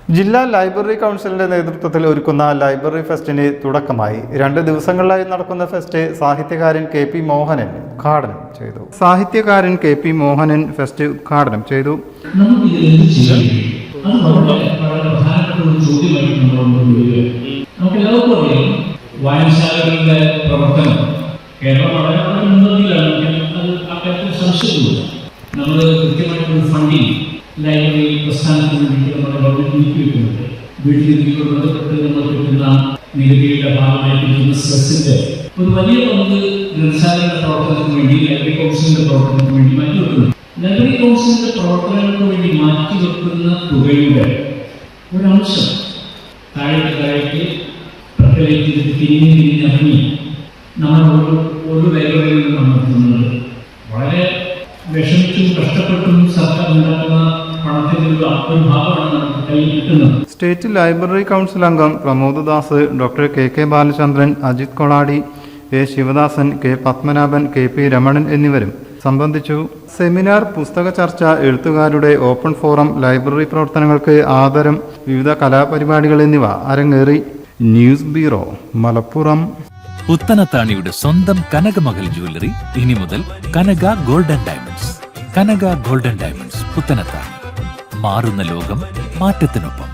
ജില്ലാ ലൈബ്രറി കൗൺസിലിന്റെ നേതൃത്വത്തിൽ ഒരുക്കുന്ന ലൈബ്രറി ഫെസ്റ്റിന് തുടക്കമായി. 2 ദിവസങ്ങളിലായി നടക്കുന്ന ഫെസ്റ്റ് സാഹിത്യകാരൻ KP മോഹനൻ ഉദ്ഘാടനം ചെയ്തു. ഫെസ്റ്റ് ഉദ്ഘാടനം ചെയ്തു. വായനശാലകളുടെ പ്രവർത്തനം കേരളം വളരെ ഉന്നതിയിലാണ്. നമ്മൾ കൃത്യമായിട്ടൊരു ഫണ്ടിങ് ലൈബ്രറി പ്രസ്ഥാനത്തിന് വേണ്ടി നമ്മുടെ ഗവൺമെന്റ് നീക്കിവെക്കുന്നുണ്ട്. വീട്ടിലിരിക്കുമ്പോൾ ബന്ധപ്പെട്ട് നമ്മൾ കിട്ടുന്ന നികുതിയുടെ ഭാഗമായി കിട്ടുന്ന സ്ട്രെസ്സിന്റെ ഒരു വലിയ പങ്ക് ഗ്രന്ഥശാലയുടെ പ്രവർത്തനത്തിന് വേണ്ടി ലൈബ്രറി കൗൺസിലിന്റെ പ്രവർത്തനത്തിന് വേണ്ടി മാറ്റിവെക്കുന്നു. ലൈബ്രറി കൗൺസിലിന്റെ പ്രവർത്തനങ്ങൾക്ക് വേണ്ടി മാറ്റിവെക്കുന്ന തുകയുടെ ഒരംശം താഴേക്ക് പ്രത്യേകിച്ച് തിരിഞ്ഞിറങ്ങി നമ്മൾ ഒരു ലൈബ്രറിയിൽ നിന്നാണ് നടത്തുന്നത്. വളരെ വിഷമിച്ചും കഷ്ടപ്പെട്ടും സർക്കാർ ഉണ്ടാക്കുന്ന പണത്തിന്റെ ഒരു ഭാഗമാണ് നമുക്ക് കയ്യിൽ കിട്ടുന്നത്. സ്റ്റേറ്റ് ലൈബ്രറി കൗൺസിൽ അംഗം Pramod Das, doctor KK Balachandran, Ajith Koladi, A Sivadasan, K Padmanabhan, KP Ramanan എന്നിവരും സംബന്ധിച്ചു. സെമിനാർ, പുസ്തക ചർച്ച, എഴുത്തുകാരുടെ ഓപ്പൺ ഫോറം, ലൈബ്രറി പ്രവർത്തനങ്ങൾക്ക് ആദരം, വിവിധ കലാപരിപാടികൾ എന്നിവ അരങ്ങേറി. News bureau, Malappuram. പുത്തനത്താണിയുടെ സ്വന്തം കനകമകൽ ജ്വല്ലറി ഇനി മുതൽ കനക ഗോൾഡൻ ഡയമണ്ട്സ്. കനക ഗോൾഡൻ ഡയമണ്ട്സ്, പുത്തനത്താണി. മാറുന്ന ലോകം, മാറ്റത്തിനൊപ്പം.